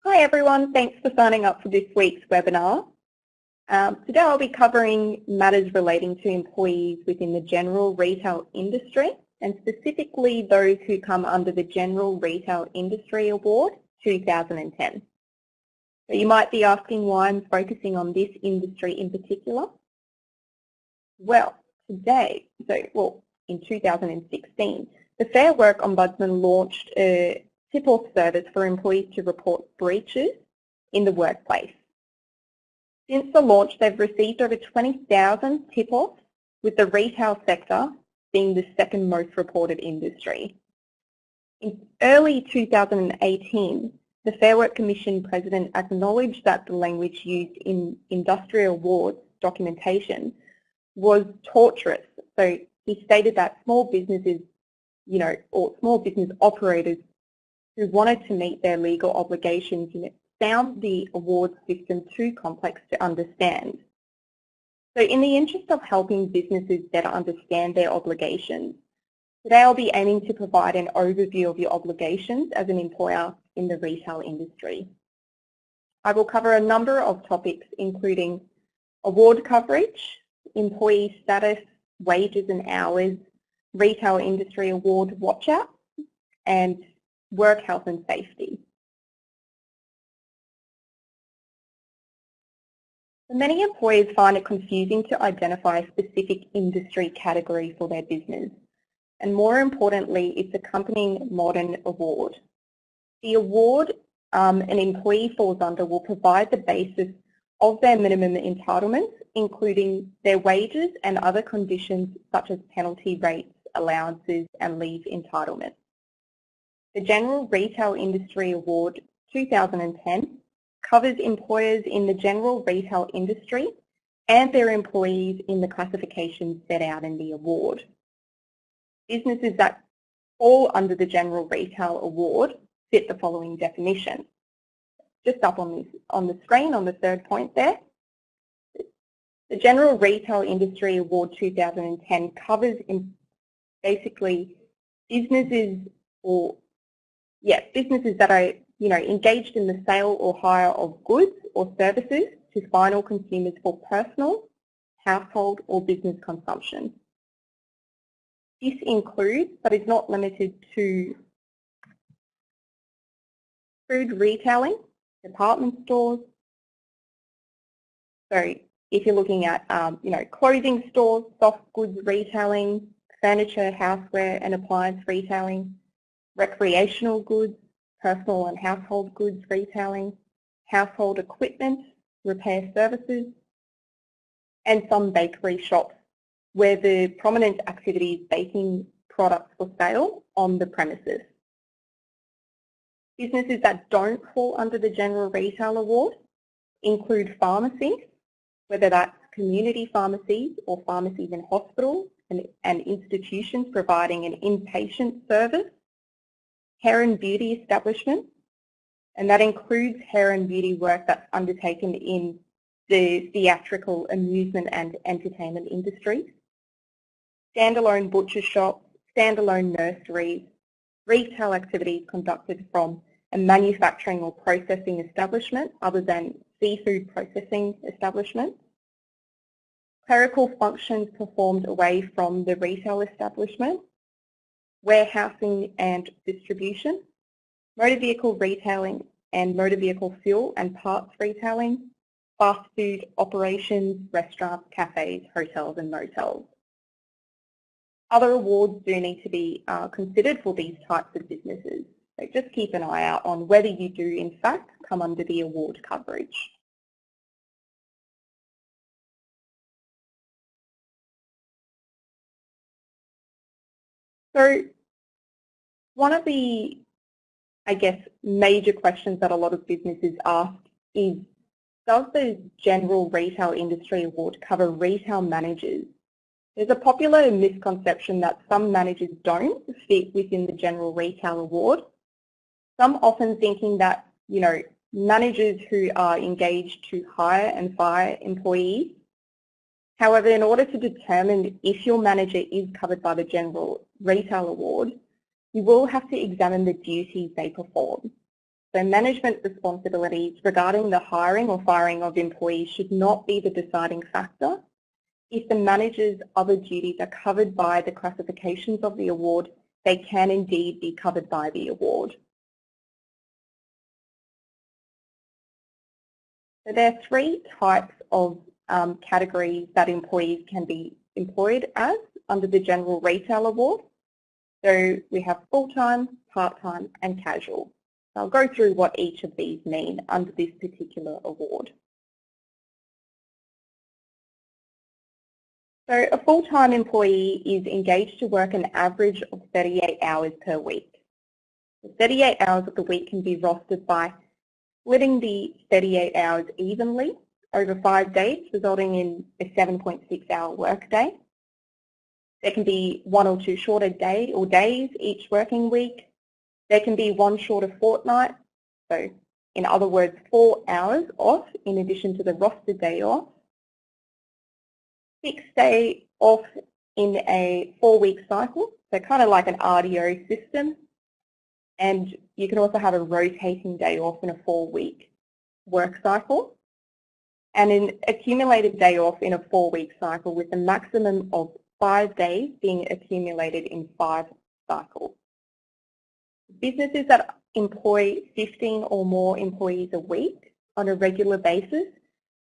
Hi everyone, thanks for signing up for this week's webinar. Today I'll be covering matters relating to employees within the general retail industry and specifically those who come under the General Retail Industry Award 2010. So you might be asking why I'm focusing on this industry in particular. Well, in 2016, the Fair Work Ombudsman launched a tip-off service for employees to report breaches in the workplace. Since the launch, they've received over 20,000 tip-offs, with the retail sector being the second most reported industry. In early 2018, the Fair Work Commission President acknowledged that the language used in industry awards documentation was torturous. So he stated that small businesses, or small business operators who wanted to meet their legal obligations, found the award system too complex to understand. So in the interest of helping businesses better understand their obligations, today I'll be aiming to provide an overview of your obligations as an employer in the retail industry. I will cover a number of topics including award coverage, employee status, wages and hours, retail industry award watch-out, and work health and safety. Many employers find it confusing to identify a specific industry category for their business, and more importantly, its accompanying modern award. The award an employee falls under will provide the basis of their minimum entitlements, including their wages and other conditions such as penalty rates, allowances, and leave entitlements. The General Retail Industry Award 2010 covers employers in the general retail industry and their employees in the classifications set out in the award. Businesses that fall under the General Retail Award fit the following definition. Just up on the screen on the third point there. The General Retail Industry Award 2010 covers basically businesses that are engaged in the sale or hire of goods or services to final consumers for personal, household or business consumption. This includes, but is not limited to, food retailing, department stores. So if you're looking at clothing stores, soft goods retailing, furniture, houseware and appliance retailing, recreational goods, personal and household goods retailing, household equipment, repair services, and some bakery shops where the prominent activity is baking products for sale on the premises. Businesses that don't fall under the General Retail Award include pharmacies, whether that's community pharmacies or pharmacies in hospitals and institutions providing an inpatient service, hair and beauty establishments, and that includes hair and beauty work that's undertaken in the theatrical, amusement and entertainment industries, standalone butcher shops, standalone nurseries, retail activities conducted from a manufacturing or processing establishment other than seafood processing establishments, clerical functions performed away from the retail establishment, warehousing and distribution, motor vehicle retailing and motor vehicle fuel and parts retailing, fast food operations, restaurants, cafes, hotels and motels. Other awards do need to be considered for these types of businesses, so just keep an eye out on whether you do in fact come under the award coverage. So one of the, major questions that a lot of businesses ask is, does the General Retail Industry Award cover retail managers? There's a popular misconception that some managers don't fit within the General Retail Award. Some often thinking that, managers who are engaged to hire and fire employees. However, in order to determine if your manager is covered by the General Retail Award, you will have to examine the duties they perform. So management responsibilities regarding the hiring or firing of employees should not be the deciding factor. If the manager's other duties are covered by the classifications of the award, they can indeed be covered by the award. So there are three types of categories that employees can be employed as under the General Retail Award. So we have full-time, part-time and casual. So I'll go through what each of these mean under this particular award. So a full-time employee is engaged to work an average of 38 hours per week. The 38 hours of the week can be rostered by splitting the 38 hours evenly over 5 days, resulting in a 7.6-hour workday. There can be 1 or 2 shorter days each working week. There can be 1 shorter fortnight, so in other words 4 hours off in addition to the rostered day off. 6 days off in a 4-week cycle, so kind of like an RDO system. And you can also have a rotating day off in a 4-week work cycle. And an accumulated day off in a 4-week cycle with a maximum of 5 days being accumulated in 5 cycles. Businesses that employ 15 or more employees a week on a regular basis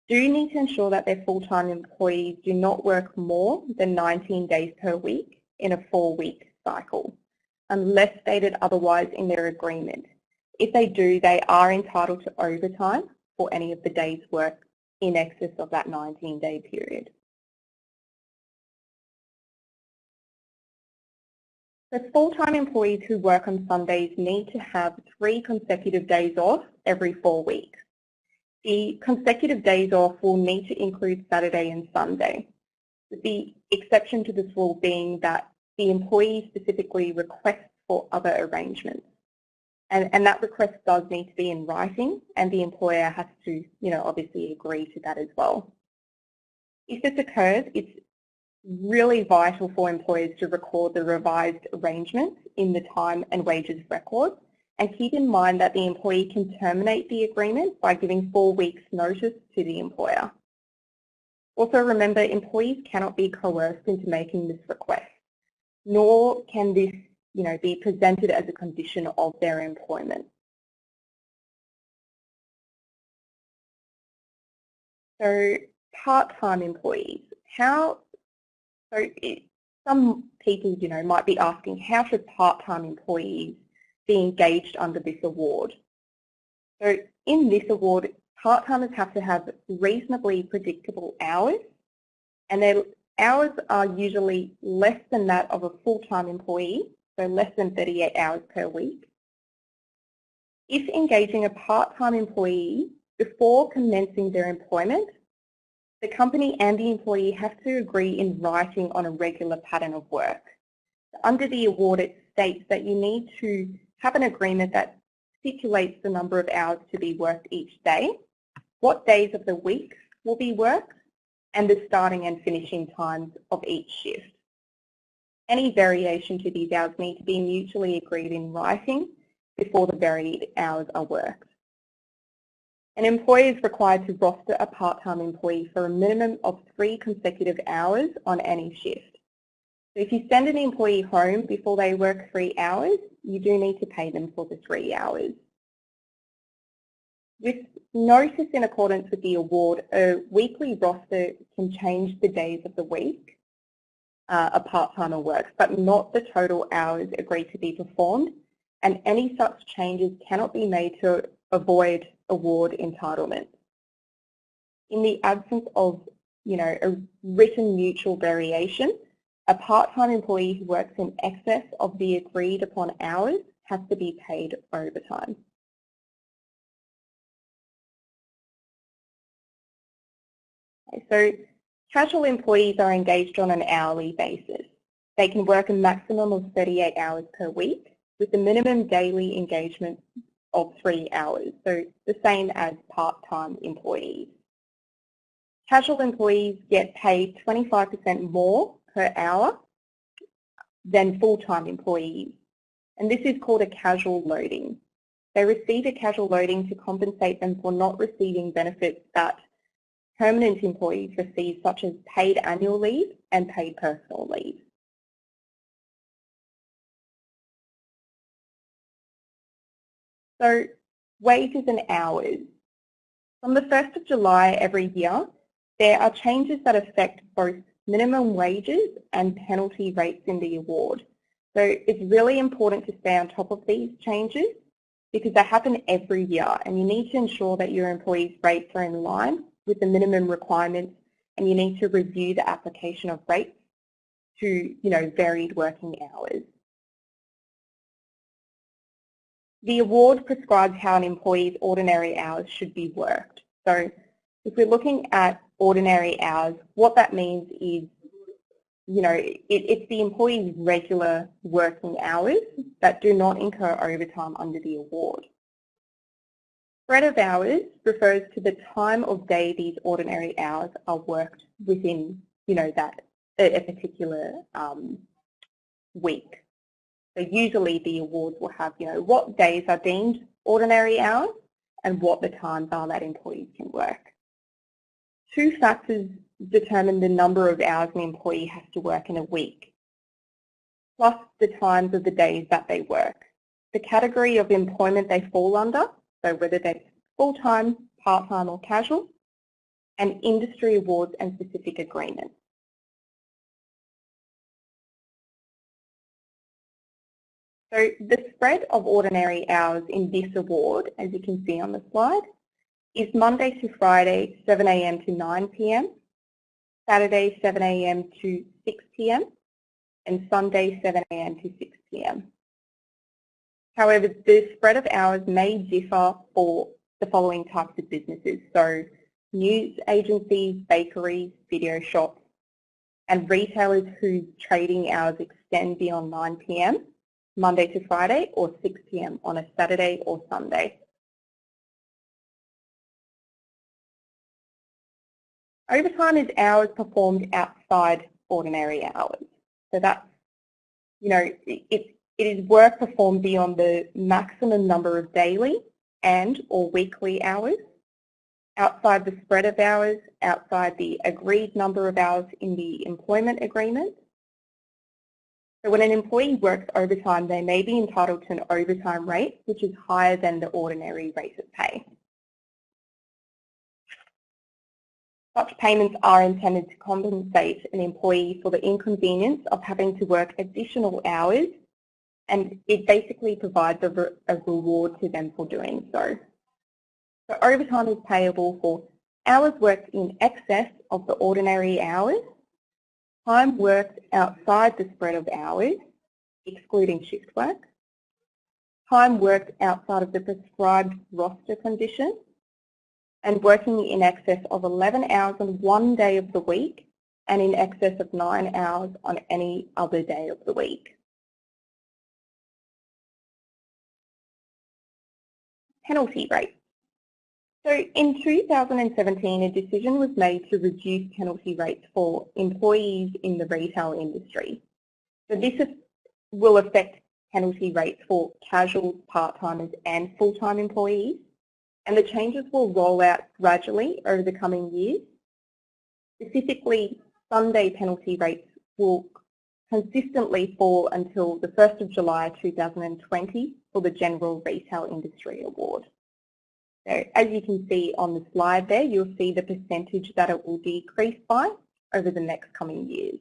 do need to ensure that their full-time employees do not work more than 19 days per week in a 4-week cycle, unless stated otherwise in their agreement. If they do, they are entitled to overtime for any of the days worked in excess of that 19-day period. So full-time employees who work on Sundays need to have 3 consecutive days off every 4 weeks. The consecutive days off will need to include Saturday and Sunday, with the exception to this rule being that the employee specifically requests for other arrangements. And that request does need to be in writing, and the employer has to, obviously agree to that as well. If this occurs, it's really vital for employers to record the revised arrangements in the time and wages record, and keep in mind that the employee can terminate the agreement by giving 4 weeks notice to the employer. Also remember, employees cannot be coerced into making this request, nor can this be presented as a condition of their employment. So part-time employees, some people might be asking, how should part-time employees be engaged under this award? So in this award, part-timers have to have reasonably predictable hours, and their hours are usually less than that of a full-time employee, so less than 38 hours per week. If engaging a part-time employee before commencing their employment, the company and the employee have to agree in writing on a regular pattern of work. Under the award, it states that you need to have an agreement that stipulates the number of hours to be worked each day, what days of the week will be worked, and the starting and finishing times of each shift. Any variation to these hours need to be mutually agreed in writing before the varied hours are worked. An employer is required to roster a part-time employee for a minimum of 3 consecutive hours on any shift. So if you send an employee home before they work 3 hours, you do need to pay them for the 3 hours. With notice in accordance with the award, a weekly roster can change the days of the week a part-timer works, but not the total hours agreed to be performed, and any such changes cannot be made to avoid award entitlement. In the absence of, a written mutual variation, a part-time employee who works in excess of the agreed upon hours has to be paid overtime. Okay, so casual employees are engaged on an hourly basis. They can work a maximum of 38 hours per week with a minimum daily engagement of 3 hours, so the same as part-time employees. Casual employees get paid 25% more per hour than full-time employees, and this is called a casual loading. they receive a casual loading to compensate them for not receiving benefits that permanent employees receive, such as paid annual leave and paid personal leave. So, wages and hours. From the 1st of July every year, there are changes that affect both minimum wages and penalty rates in the award. So it's really important to stay on top of these changes because they happen every year, and you need to ensure that your employees' rates are in line with the minimum requirements, and you need to review the application of rates to, varied working hours. The award prescribes how an employee's ordinary hours should be worked. So if we're looking at ordinary hours, what that means is, it's the employee's regular working hours that do not incur overtime under the award. Spread of hours refers to the time of day these ordinary hours are worked within, that a particular week. So usually the awards will have, what days are deemed ordinary hours and what the times are that employees can work. Two factors determine the number of hours an employee has to work in a week, plus the times of the days that they work. The category of employment they fall under, so whether they're full-time, part-time or casual, and industry awards and specific agreements. So the spread of ordinary hours in this award, as you can see on the slide, is Monday to Friday, 7 a.m. to 9 p.m, Saturday, 7 a.m. to 6 p.m, and Sunday, 7 a.m. to 6 p.m. However, the spread of hours may differ for the following types of businesses. So news agencies, bakeries, video shops, and retailers whose trading hours extend beyond 9 p.m, Monday to Friday, or 6 p.m. on a Saturday or Sunday. Overtime is hours performed outside ordinary hours. So that's, it is work performed beyond the maximum number of daily and or weekly hours, outside the spread of hours, outside the agreed number of hours in the employment agreement. So when an employee works overtime, they may be entitled to an overtime rate, which is higher than the ordinary rate of pay. Such payments are intended to compensate an employee for the inconvenience of having to work additional hours, and it basically provides a reward to them for doing so. So overtime is payable for hours worked in excess of the ordinary hours, time worked outside the spread of hours, excluding shift work, time worked outside of the prescribed roster conditions, and working in excess of 11 hours on one day of the week and in excess of 9 hours on any other day of the week. Penalty rates. So in 2017, a decision was made to reduce penalty rates for employees in the retail industry. So this will affect penalty rates for casual, part-timers and full-time employees, and the changes will roll out gradually over the coming years. Specifically, Sunday penalty rates will consistently fall until the 1st of July 2020 for the General Retail Industry Award. So as you can see on the slide there, you'll see the percentage that it will decrease by over the next coming years.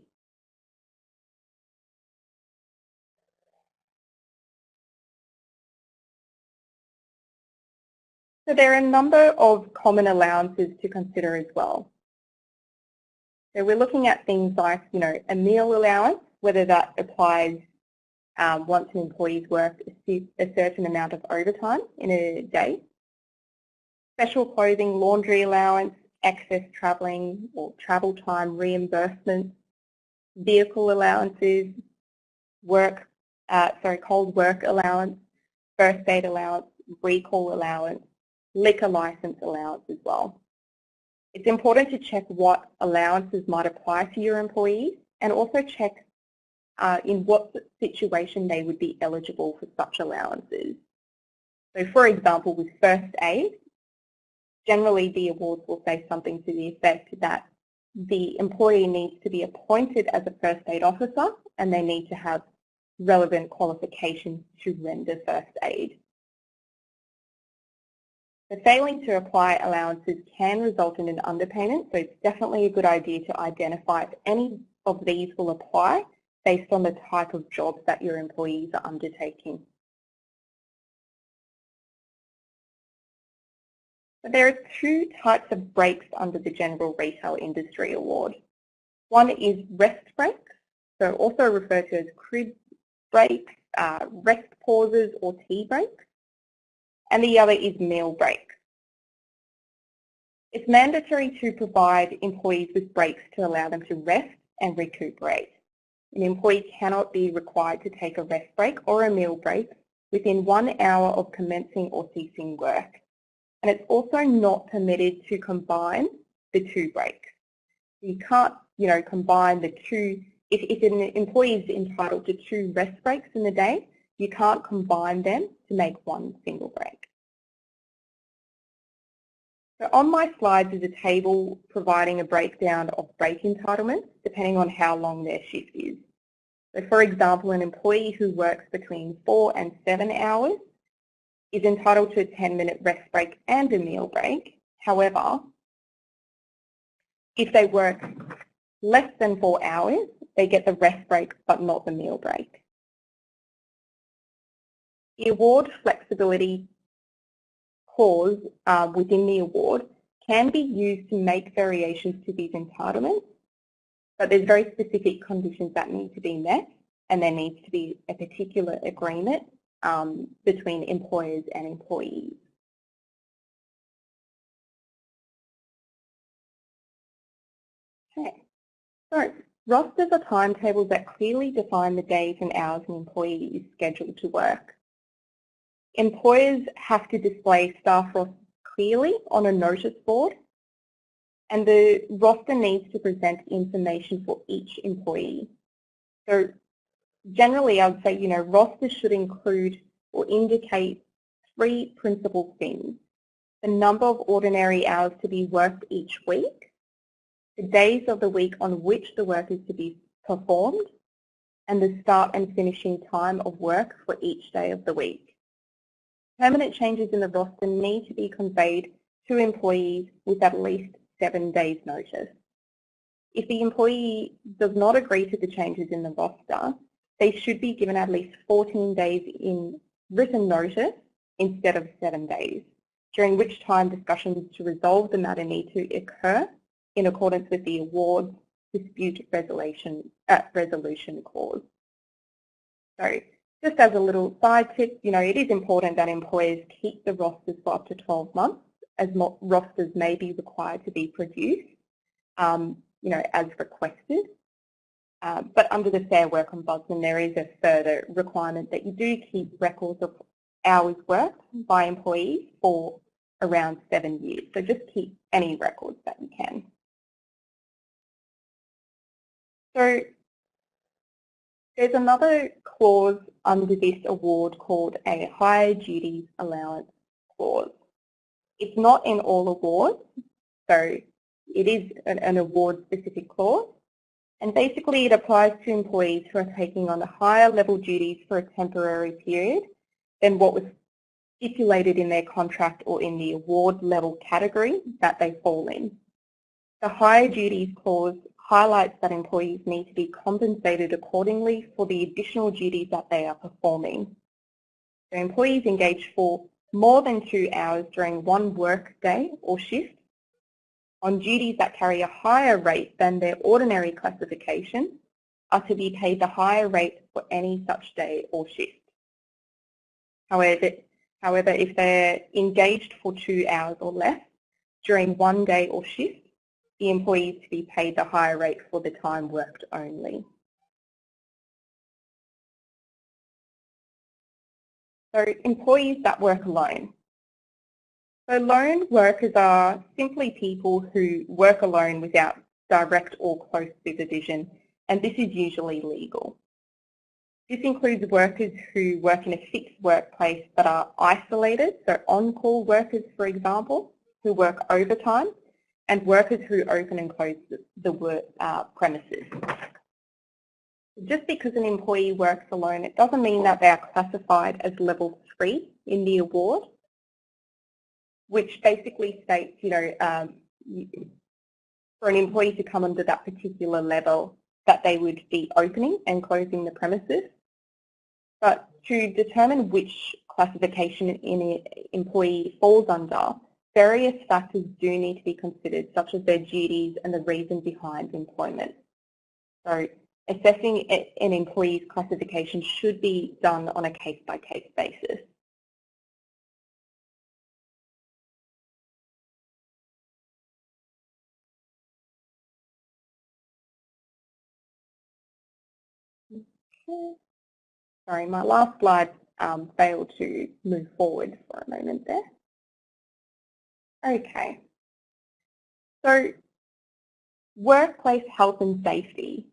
So there are a number of common allowances to consider as well. So we're looking at things like, a meal allowance, whether that applies once an employee's worked a certain amount of overtime in a day. Special clothing, laundry allowance, excess travelling or travel time reimbursement, vehicle allowances, cold work allowance, first aid allowance, recall allowance, liquor license allowance as well. It's important to check what allowances might apply to your employees and also check in what situation they would be eligible for such allowances. So for example, with first aid, generally the awards will say something to the effect that the employee needs to be appointed as a first aid officer and they need to have relevant qualifications to render first aid. But failing to apply allowances can result in an underpayment, so it's definitely a good idea to identify if any of these will apply based on the type of jobs that your employees are undertaking. But there are two types of breaks under the General Retail Industry Award. One is rest breaks, so also referred to as crib breaks, rest pauses or tea breaks, and the other is meal breaks. It's mandatory to provide employees with breaks to allow them to rest and recuperate. An employee cannot be required to take a rest break or a meal break within 1 hour of commencing or ceasing work. And it's also not permitted to combine the two breaks. You can't, combine the two. If an employee is entitled to 2 rest breaks in the day, you can't combine them to make one single break. So on my slides is a table providing a breakdown of break entitlements depending on how long their shift is. So for example, an employee who works between 4 and 7 hours is entitled to a 10-minute rest break and a meal break. However, if they work less than 4 hours, they get the rest break but not the meal break. The award flexibility clause within the award can be used to make variations to these entitlements, but there's very specific conditions that need to be met, and there needs to be a particular agreement between employers and employees. Okay, so rosters are timetables that clearly define the days and hours an employee is scheduled to work. Employers have to display staff rosters clearly on a notice board, and the roster needs to present information for each employee. So generally I would say, rosters should include or indicate 3 principal things: the number of ordinary hours to be worked each week, the days of the week on which the work is to be performed, and the start and finishing time of work for each day of the week. Permanent changes in the roster need to be conveyed to employees with at least 7 days' notice. If the employee does not agree to the changes in the roster, they should be given at least 14 days in written notice instead of 7 days, during which time discussions to resolve the matter need to occur in accordance with the award's dispute resolution clause. So, just as a little side tip, it is important that employers keep the rosters for up to 12 months, as rosters may be required to be produced, as requested. But under the Fair Work Ombudsman, there is a further requirement that you do keep records of hours worked by employees for around 7 years. So just keep any records that you can. So there's another clause under this award called a higher duties allowance clause. It's not in all awards, so it is an award-specific clause. And basically it applies to employees who are taking on higher level duties for a temporary period than what was stipulated in their contract or in the award level category that they fall in. The higher duties clause highlights that employees need to be compensated accordingly for the additional duties that they are performing. So employees engaged for more than 2 hours during one work day or shift on duties that carry a higher rate than their ordinary classification are to be paid the higher rate for any such day or shift. However, if they're engaged for 2 hours or less during one day or shift, the employees to be paid the higher rate for the time worked only. So employees that work alone. So lone workers are simply people who work alone without direct or close supervision, and this is usually legal. This includes workers who work in a fixed workplace but are isolated, so on-call workers, for example, who work overtime, and workers who open and close the premises. Just because an employee works alone, it doesn't mean that they are classified as level 3 in the award, which basically states, for an employee to come under that particular level, that they would be opening and closing the premises. But to determine which classification an employee falls under, various factors do need to be considered, such as their duties and the reason behind employment. So assessing an employee's classification should be done on a case-by-case basis. Okay. Sorry, my last slide failed to move forward for a moment there. Okay. So, workplace health and safety.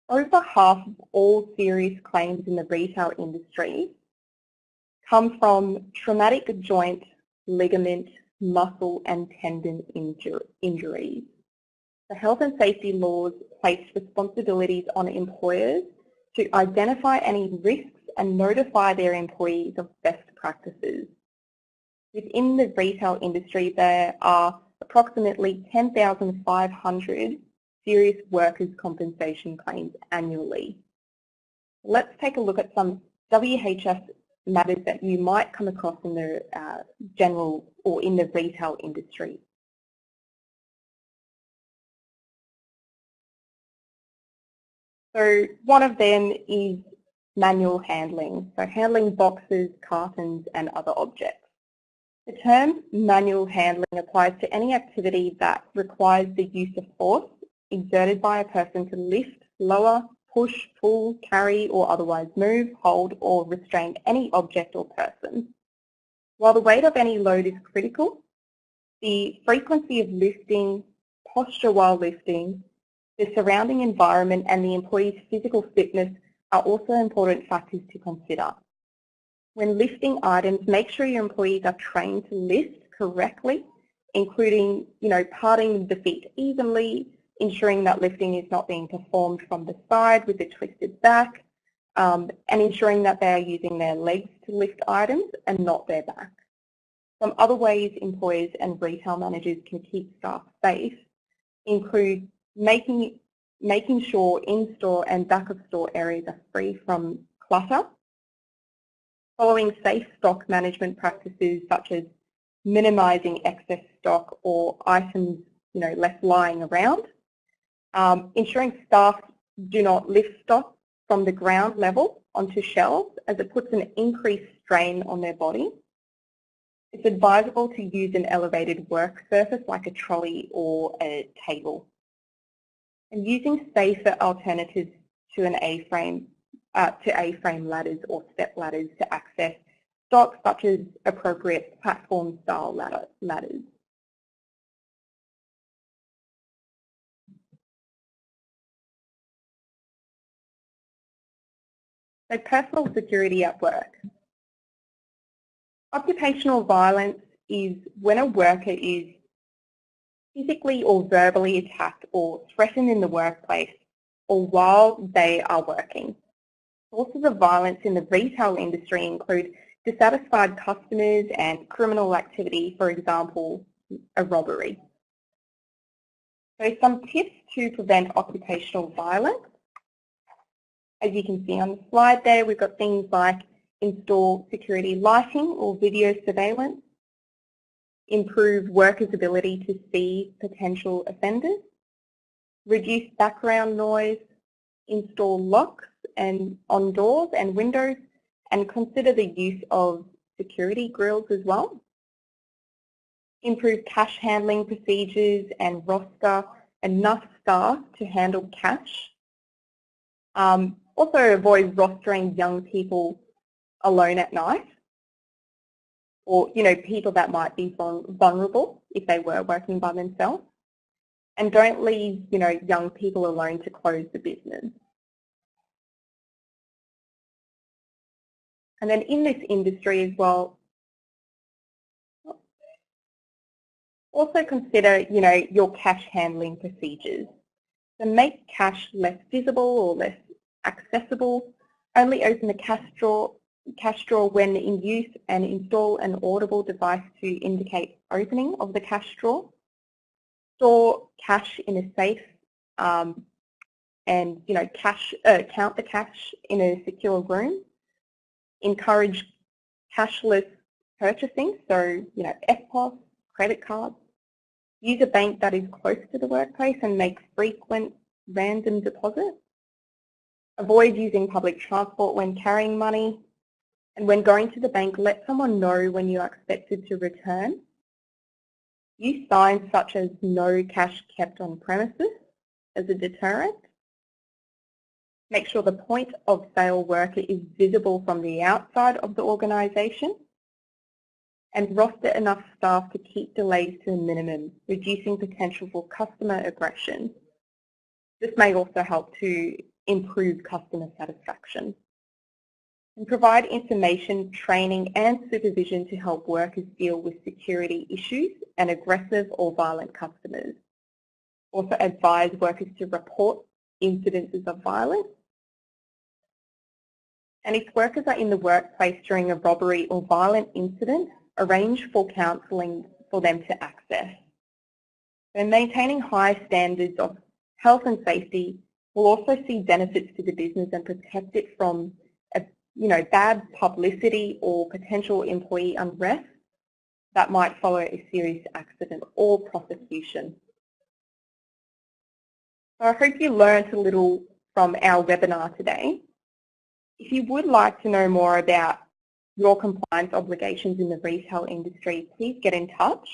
Over half of all serious claims in the retail industry come from traumatic joint, ligament, muscle and tendon injuries. The health and safety laws place responsibilities on employers to identify any risks and notify their employees of best practices. Within the retail industry, there are approximately 10,500 serious workers' compensation claims annually. Let's take a look at some WHS matters that you might come across in the general or in the retail industry. So one of them is manual handling, so handling boxes, cartons and other objects. The term manual handling applies to any activity that requires the use of force exerted by a person to lift, lower, push, pull, carry or otherwise move, hold or restrain any object or person. While the weight of any load is critical, the frequency of lifting, posture while lifting, the surrounding environment and the employee's physical fitness are also important factors to consider. When lifting items, make sure your employees are trained to lift correctly, including, parting the feet evenly, ensuring that lifting is not being performed from the side with a twisted back, and ensuring that they are using their legs to lift items and not their back. Some other ways employers and retail managers can keep staff safe include making sure in-store and back-of-store areas are free from clutter, following safe stock management practices such as minimising excess stock or items left lying around, ensuring staff do not lift stock from the ground level onto shelves as it puts an increased strain on their body. It's advisable to use an elevated work surface like a trolley or a table. And using safer alternatives to an A-frame ladders or step ladders to access stock, such as appropriate platform-style ladders. So personal security at work. Occupational violence is when a worker is physically or verbally attacked or threatened in the workplace or while they are working. Sources of violence in the retail industry include dissatisfied customers and criminal activity, for example, a robbery. So some tips to prevent occupational violence. As you can see on the slide there, we've got things like install security lighting or video surveillance, improve workers' ability to see potential offenders, reduce background noise, install locks on doors and windows, and consider the use of security grills as well. Improve cash handling procedures and roster enough staff to handle cash. Also avoid rostering young people alone at night, or people that might be vulnerable if they were working by themselves, and don't leave young people alone to close the business. And then in this industry as well, also consider, your cash handling procedures. So make cash less visible or less accessible. Only open the cash drawer when in use, and install an audible device to indicate opening of the cash drawer. Store cash in a safe and count the cash in a secure room. Encourage cashless purchasing, so EFTPOS, credit cards. Use a bank that is close to the workplace and make frequent random deposits. Avoid using public transport when carrying money. And when going to the bank, let someone know when you are expected to return. Use signs such as "No cash kept on premises" as a deterrent. Make sure the point of sale worker is visible from the outside of the organisation. And roster enough staff to keep delays to a minimum, reducing potential for customer aggression. This may also help to improve customer satisfaction. And provide information, training and supervision to help workers deal with security issues and aggressive or violent customers. Also advise workers to report incidences of violence. And if workers are in the workplace during a robbery or violent incident, arrange for counselling for them to access. So maintaining high standards of health and safety will also see benefits to the business and protect it from bad publicity or potential employee unrest that might follow a serious accident or prosecution. So I hope you learned a little from our webinar today. If you would like to know more about your compliance obligations in the retail industry, please get in touch.